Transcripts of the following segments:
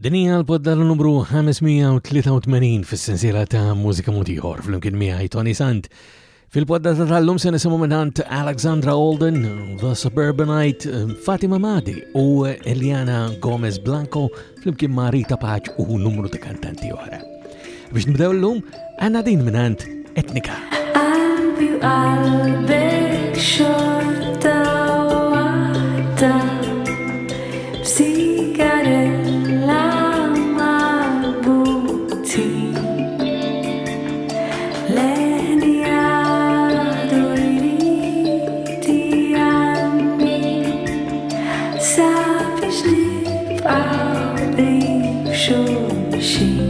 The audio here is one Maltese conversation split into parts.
Dinja l-podda numru 583 fis-sensiela ta' Mużika Mod Ieħor fl-imkien miegħi Toni Sant. Fil-podda ta' tal-lum se nisimgħu minant Alexandra Alden, The Suburbanite, Fatima Madi u Eliana Gomez Blanco fl-imkien ma' Rita Paċ u numru ta' kantanti oħra. Biex nibdew l-lum, għandna din minant Etnika. Qalbi qalbek xorta waħda b'sigarella marbuti leħni għadu jridi għanni sabiex nibqaw qrib xulxin.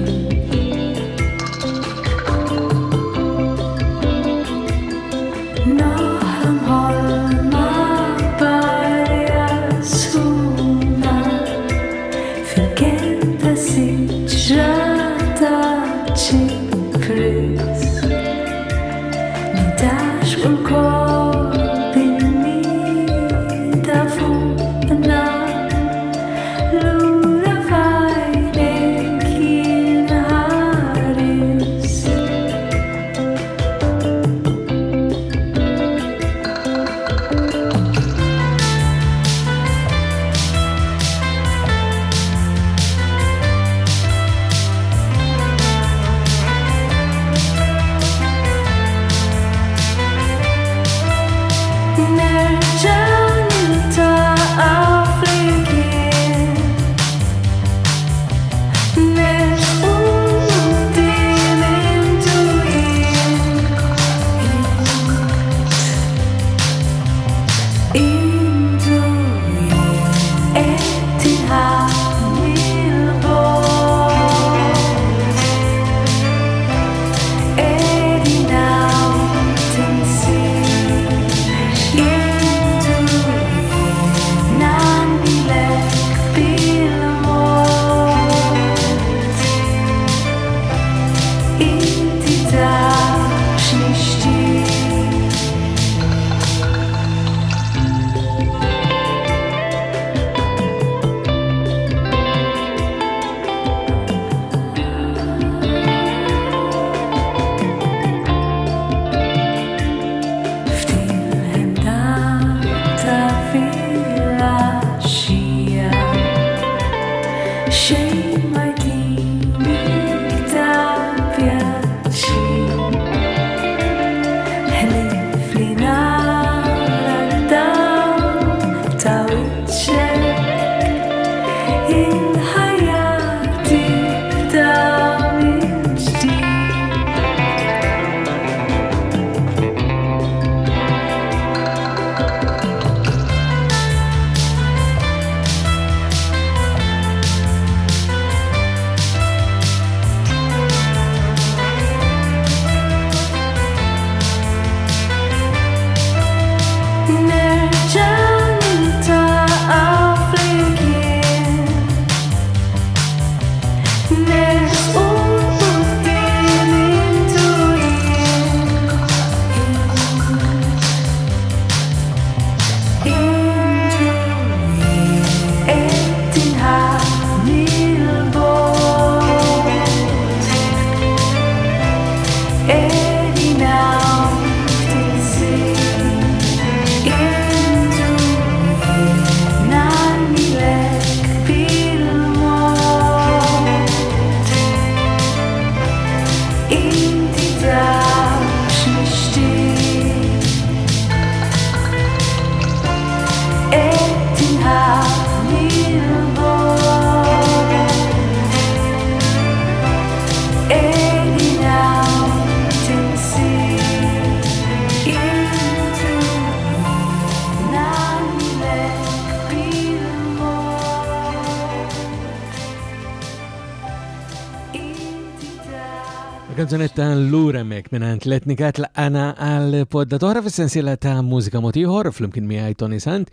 Kanzunetta l-lura mek minnant l-etnika tlaqana għal-podda toħra fil-sensiela ta' Mużika Mod Ieħor fl-imkien miegħi Toni Sant,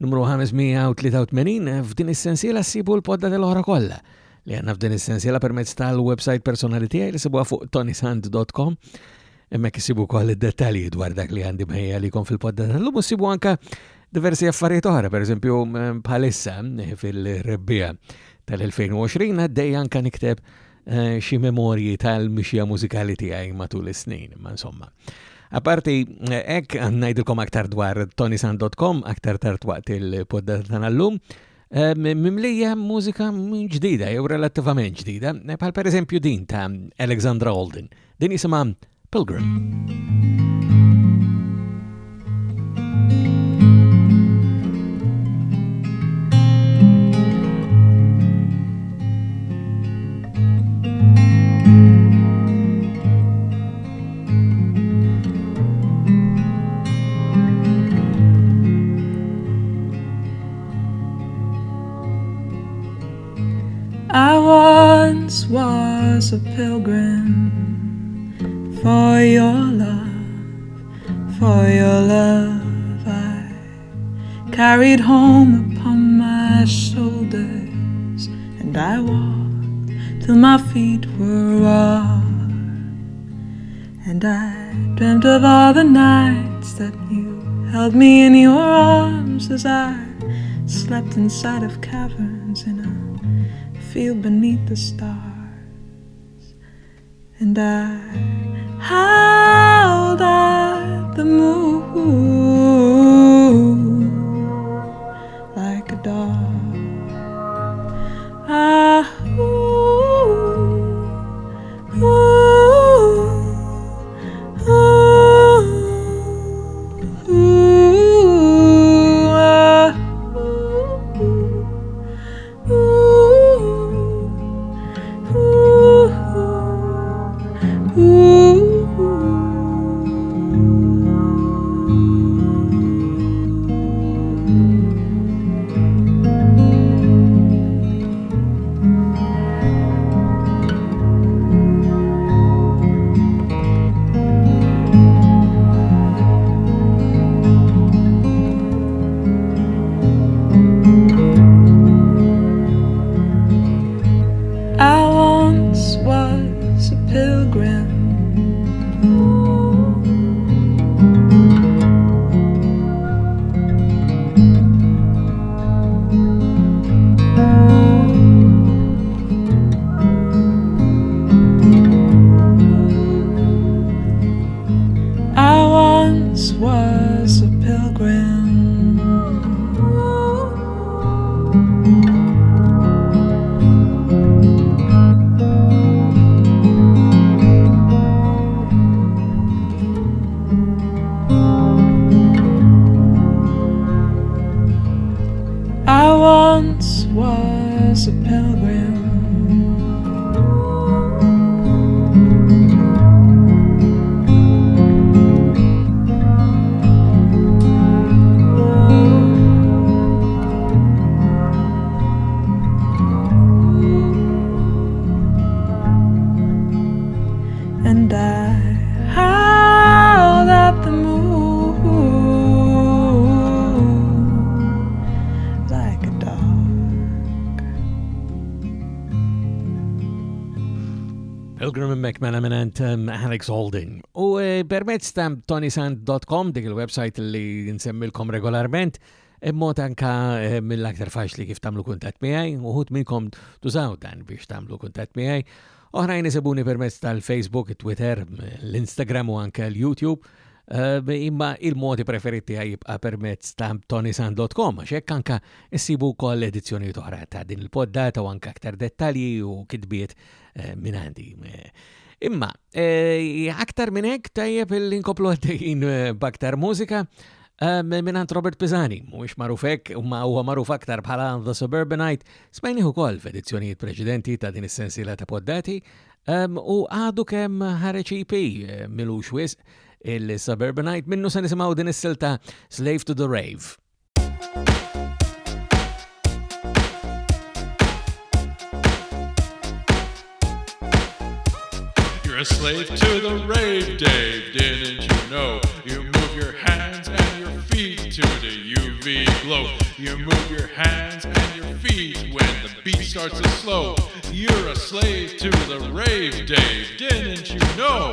numru 583 f'din is-sensiela ssibu l-podda tal-oħra kollha li għandna f'din is-sensiela permezz tal-website personali tiegħi li sibuha fuq ToniSant.com. Hemmhekk isibu wkoll id-dettalji dwar dak li għandi mħejja likom fil-podda tal-lum u sibu anke diversi affarijiet oħra, pereżempju bħalissa fil-rebbija tal-2020 għaddej anka nikteb xi memorji tal-mixja mużikali tiegħi matul is-snin, ma insomma. Aparti, hekk ngħidilkom aktar dwar ToniSant.com, aktar tard waqt il-poddata tal-lum, mimlija mużika ġdida, jew relattivament ġdida, bħal pereżempju din ta' Alexandra Holden. Din jisimha Pilgrim. I once was a pilgrim for your love I carried home upon my shoulders, and I walked till my feet were raw, and I dreamt of all the nights that you held me in your arms as I slept inside of caverns in a field beneath the stars, and I howled at the moon like a dog. Ah, ooh, ooh, ooh, ooh, ah, ooh, ooh. I once was a pilgrim. I once was a pilgrim. I once was a pilgrim. And I howled at the moon like a dog. Pilgrim McMahon minant Alex Holden. U permezz ta' ToniSant.com, dik il-website li nsemmilkom regolarment, immod anka mill-aktar faċli kif tamlu kuntatt miegħi, uħud minnkom tużaw dan biex tamlu kuntatt miegħi. Oħrajn isibuni permezz tal-Facebook, Twitter, l-Instagram u anke l-YouTube. Imma il-modi preferiti jibqa' permezz ta' ToniSant.com, għax hekk anke issibu wkoll edizzjonijiet oħra ta' din il-poddata u anke aktar dettalji u kitbiet minn għandi. Imma aktar minn hekk tajjeb il-inkoplu għaddejjin b'aktar mużika minnant Robert Pisani, mhuwiex magħruf hekk, ma huwa magħruf aktar bħala The Suburbanite, smajnih ukoll f'edizzjonijiet preċedenti ta' din is-sensiela ta' poddati, u għadu kemm ħareġ EP milux wisq il-Suburbanite, minnu se nisimgħu din is-silta Slave to the Rave. You're a slave to the rave, Dave, didn't you know? You move your hands and your feet to the UV glow. You move your hands and your feet when the beat starts to slow. You're a slave to the rave, Dave, didn't you know?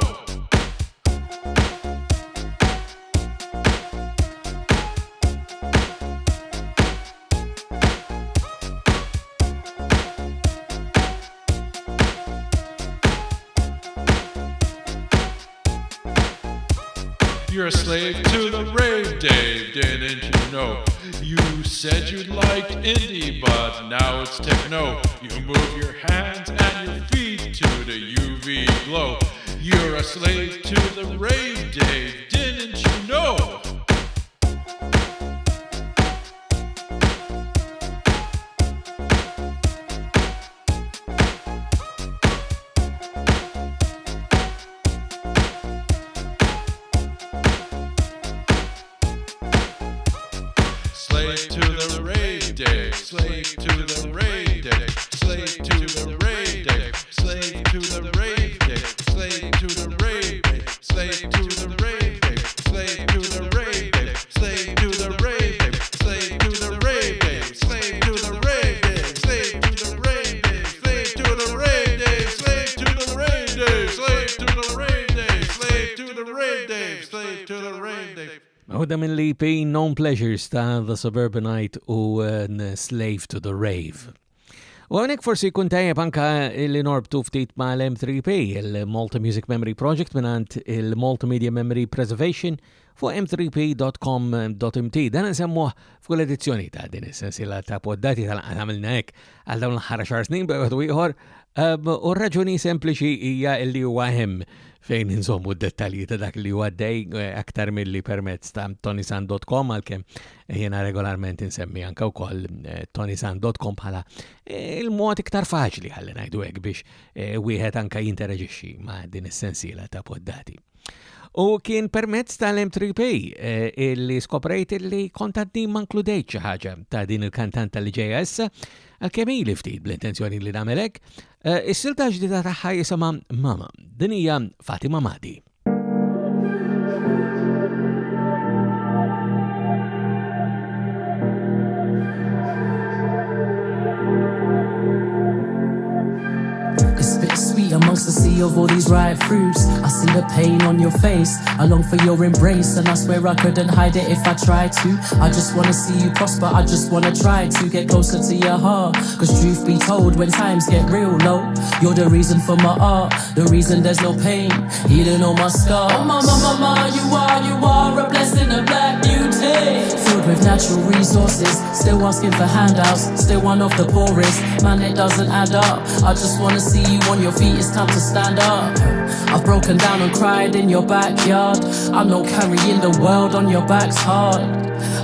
You're a slave to the rave, Dave, didn't you know? You said you liked indie, but now it's techno. You move your hands and your feet to the UV glow. You're a slave to the rave, Dave, didn't you know? Slave to the rave, Dave. Slave to the rave, Dave. Slave to the rave, Dave. Slave to the rave, Dave. Slave to the rave, Dave. Slave to the rave, Dave. Slave to the rave, Dave. Slave to the rave, Dave. Slave to the rave, Dave. Slave to the rave, Dave. Slave to the rave, Dave. Slave to the rave, Dave. Slave to the rave, Dave. Slave to the rave, Dave. Slave to the rave, Dave. Slave to the rave, Dave. Għodda minn li EP Non Pleasures ta' The Suburbanite u Slave to the Rave. U għonek forsi kun tajjeb anka li norbtu ftit ma' l-M3P, il-Malta Music Memory Project minnant il-Multimedia Memory Preservation fu m3p.com.mt. Dan nsemmuh f'kull edizzjoni ta' din is-sensiela ta' poddati tal-għamilna hekk għal dawn l-ħara xar snin b'għadu ieħor u raġuni sempliċi hija li huwa hemm fejn insommu d-dettalji ta' dak li huwa dej aktar milli permezz ta' ToniSant.com għalkemm jiena regolarment insemmi anke wkoll ToniSant.com bħala il-mod iktar faċli ħalli ngħidu hekk biex wieħed anke jinteraġixxi ma' din is-sensiela ta' poddati. U kien permezz tal-M3P li skoprejt li kontadni ma nkludejt xi ħaġa ta' din il-kantanta li ġejja issa għalkemm ili ftit bl-intenzjoni li nagħmel hekk. Is-silta ġdida tagħha jisimha Mama, din hija Fatima Madi. Amongst the sea of all these ripe fruits, I see the pain on your face. I long for your embrace, and I swear I couldn't hide it if I tried to. I just wanna see you prosper, I just wanna try to get closer to your heart. Cause truth be told, when times get real low, you're the reason for my art, the reason there's no pain, healing all my scars. Oh mama, mama, you are a blessing, a black beauty. Filled with natural resources, still asking for handouts, still one of the poorest. Man, it doesn't add up. I just wanna see you on your feet, it's time to stand up. I've broken down and cried in your backyard. I know carrying the world on your back's hard.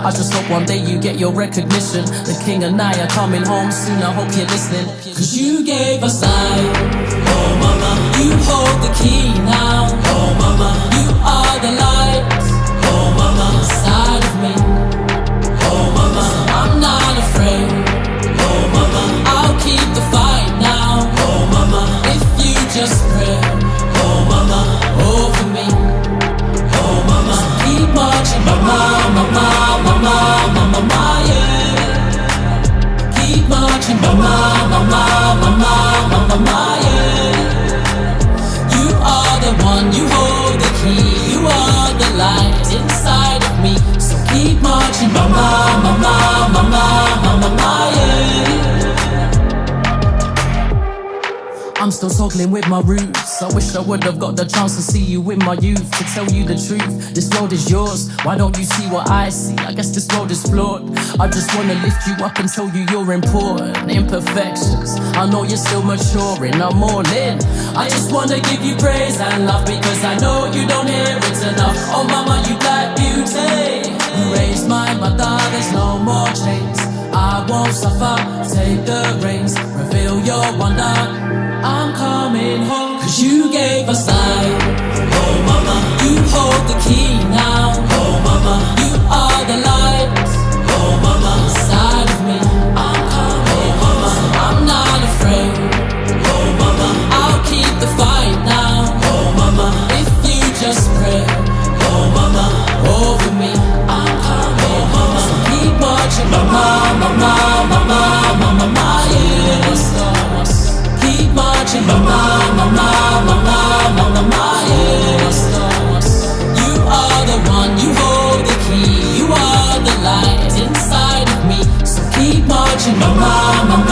I just hope one day you get your recognition. The king and I are coming home soon, I hope you're listening. Cause you gave us life. Oh mama, you hold the key now. Oh mama, you are the light. Oh mama, inside of me. Oh mama, I'm not afraid. Oh mama, I'll keep the fight now. Oh mama, if you just pray. Oh mama, over me. Oh mama, keep marching, mama, mama, mama, mama, mama, yeah. Keep marching, mama, mama, mama, mama, mama, yeah. You are the one, you hold the key, you are the light inside of me. So keep marching, mama, mama, mama, mama, mama, yeah. I'm still toggling with my roots. I wish I would have got the chance to see you in my youth. To tell you the truth, this world is yours. Why don't you see what I see? I guess this world is flawed. I just wanna lift you up and tell you you're important. Imperfections, I know you're still maturing, I'm all in. I just wanna give you praise and love, because I know you don't hear it enough. Oh mama, you black beauty. You raised my mother, there's no more chains. I won't suffer, take the reins, reveal your wonder. I'm coming home, cause you gave us life. Oh mama, you hold the key now. Oh mama, you are the light. Oh mama, inside of me. I'm coming home, I'm not afraid. Oh mama, I'll keep the fight now. Oh mama, if you just pray. Oh mama, over me. I'm coming home, so keep marching, mama, mama, mama, mama, mama, yeah. Keep marching, mama, mama, mama, mama, mama, yeah. You are the one, you hold the key, you are the light inside of me. So keep marching, mama, mama,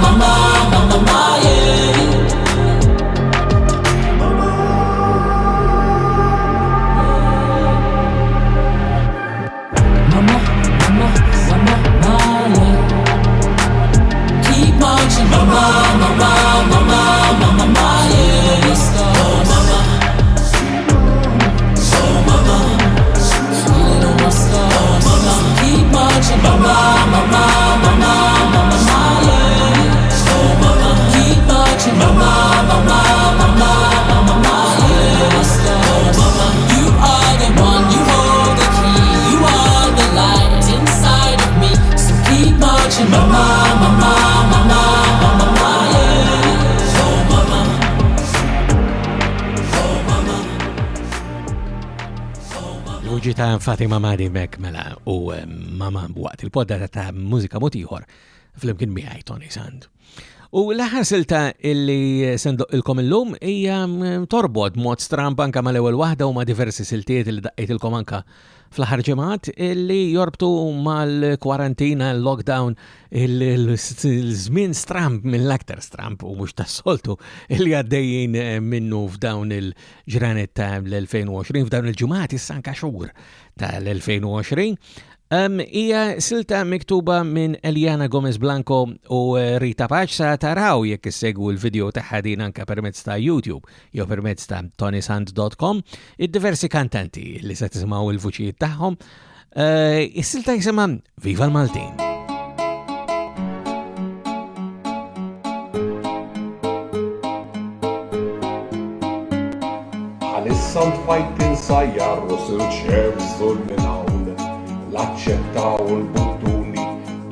mama, mama, mama, yeah. mama, mama, mama, mama, yeah. Let's go, mama. Oh mama, you know my star, mama. Keep marching, mama, mama, mama, mama, mama, yeah. Oh mama, keep marching, mama, mama, mama, mama, mama, yeah. Let's go, mama. You are the one, you hold the key, you are the light inside of me. So keep marching, mama, mama, mama, mama, mama, yeah. Oh mama, oh mama. Uġi ta' Fatima Madi Mek mela u mama waqt il-podda ta' Mużika Mod Ieħor fl-imkien miegħi Toni Sant. U l-aħħar silta illi sendoq ilkom illum hija torbod mod stramp anke mal-ewwel waħda u ma' diversi siltiet li daqqejtilkom anke fl-aħħar ġimgħat illi jorbtu mal-kwarantina, l-lockdown, il-żmien stramp mill-aktar stramp u mhux tas-soltu illi għaddejjin minnu f'dawn il-ġranet tal-2020 f'dawn il-ġimgħat issa anke xhur tal-2020. Ija silta miktuba minn Eliana Gomez Blanco u Rita Paċ sa taraw jekk issegwu l-video tagħha din anke permezz ta' YouTube jew permezz ta' ToniSant.com id-diversi kantanti li se tisimgħu il-vuċijiet tagħhom. Is-silta jisimha Viva l-Maltin. Ħalissa ntfajt insajjar u silċew żul minn hawn l-aċċettaw il-buttuni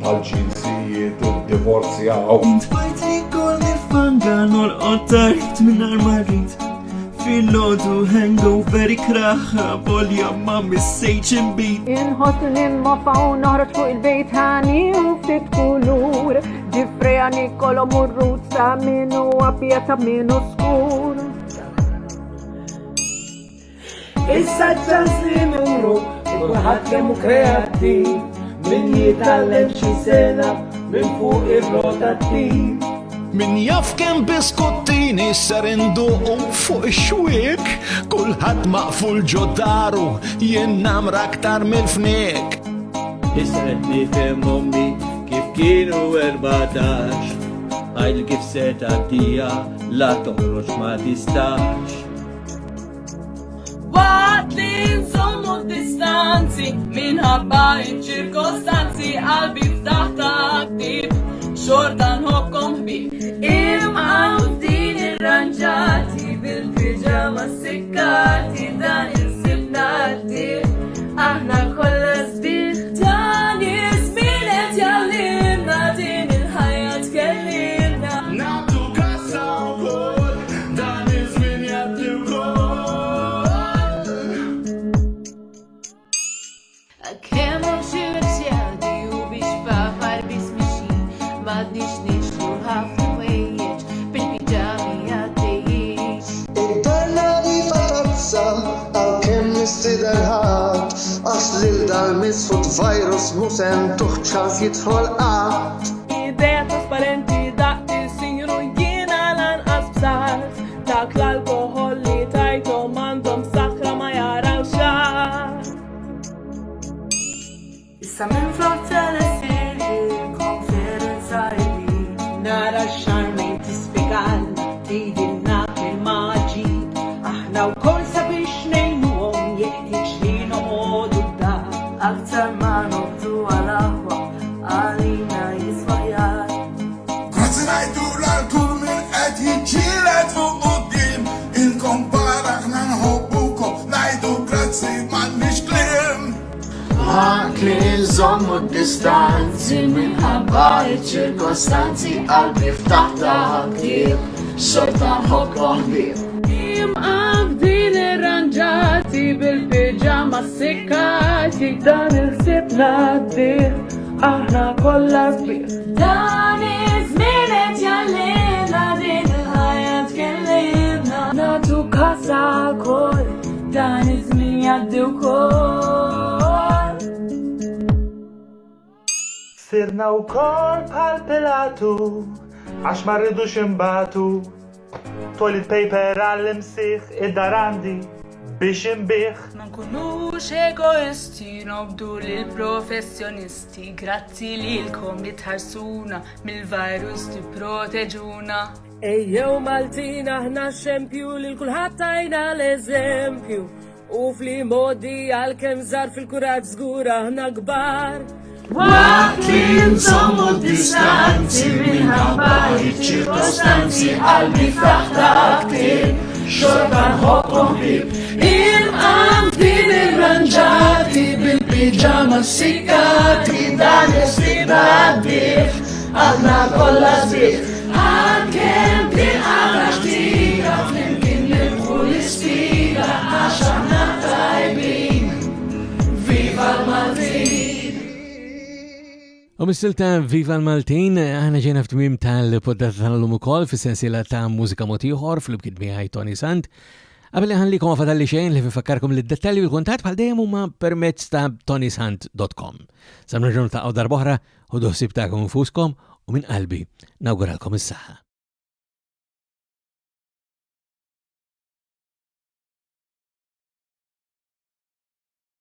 tal-ġinsijiet u d-divorzjaw. Intfajtni kol nirfanga nol-qottarit minn armarit fil-lodu hangover ikraħħa volja ma missejċ imbit. Inħoss nimmofa u noħroġ fuq il-bejt ħani u ftit kulur ġifreja nikolom u ruzza minnu għapjeta minnu skur. Issa ċans li numru kulħadd kemmu kreattiv min jitgħallem xi sena minn fuq ir-rotattiv. Min jaf kemm biskottini ser induqu fuq ix-xwiek, kulħadd maqful ġoddaru jien namra aktar mill-fniek. Isret nifhem ommi kif kienu 14, għajl kif se tagħtija la toħroġ ma tistax. Waqt li nżommu distanzi minħabba iċ-ċirkostanzi qalbi ftaħ ta' ktib xorta nħobkom ħbib. Imqam din irranġati bil-piġama sikkati dan il-sibna ħdib aħna kollha sbieħ dan iż-żmien qed jgħallimna din il-ħajja tkellimna. Nagħtu kassa wkoll dan iż-żmien jgħaddi wkoll. Kemm hemm xi rsjadi u biex fafar bismixin m'għadniex nixtru ħafna wejjeġ bil-piġami għaddejjin. Intarna li fatazza għal-kem nistidher ħadd għax lil dal-misfut virus musem tuħċas jidħol qatt. Idea trasparenti daqt il-sinjuru jiena lanqas b'sart dak l-alkohol li tajtom għandhom sakra ma jaraw xar. Issa minn flok telesir il-konferenza li nara x-xarmi tispjegalna tgħidilna il-maġi aħna wkoll sabiex ngħinuhom jeħtieġ li noqogħdu d-dar aktar ma noqgħdu għal-aħwa għalina jiswajar. Grazzi ngħidu l-kull min qed jiġġieled fuq quddiem, inkompara aħna nħobbukom ngħidu grazzi m'għandniex kliem. Ħak li nżommu d-distanzi minħabba iċ-ċirkostanzi qalbi ftaħ ta' ktib xorta nħobkom ħbieb. Imqam din irranġati bil-piġama sikkati dan il-sibna ħdib aħna kollha sbieħ. Dan iż-żmien qed jgħallimna din il-ħajja tkellimna. Nagħtu kasa wkoll dan iż-żmien jgħaddi wkoll. Sirna wkoll bħal Pilatu għax ma rridux imbagħtu. Toilet paper għall-imsieħ id-dar għandi biex imbieħ. Ma nkunux egoisti, nobdu lil professjonisti, grazzi lilkom li tħarsuna mill-virus tipproteġuna. Ejjew Maltin aħna xempju lil kulħadd tajna l-eżempju u fl-modi għal-kemm żar fil-kuraġġ żgur aħna kbar. Waqt li nżommu distanzi minħabba ċirkostanzi qalbi ftaħta ktir xorba nħobbhom ħbib. Imqamtin irranġati bil-piġama sikkati dan is-sliba għaddieħ aħna kollha żbieħ. Għalkemm tinqata xtira flimkien nilħu l-ispira għax aħna tajbin. Viva l-Maltin! U mis-silta Viva l-Maltin, għana ġena f'tmim tal-poddata tal-lum ukoll fis-sensiela ta' Mużika Mod Ieħor fl-imkien miegħi Toni Sant. Qabel ħanlikom għafadalli xejn li fifakkarkom li d-dettalji u l-kuntatt bħal dejjem huma permezz ta' ToniSant.com. Sa nerġgħu niltaqgħu darb'oħra u doħsib tagħkom infuskom u minn qalbi nawguralkom is-saħħa.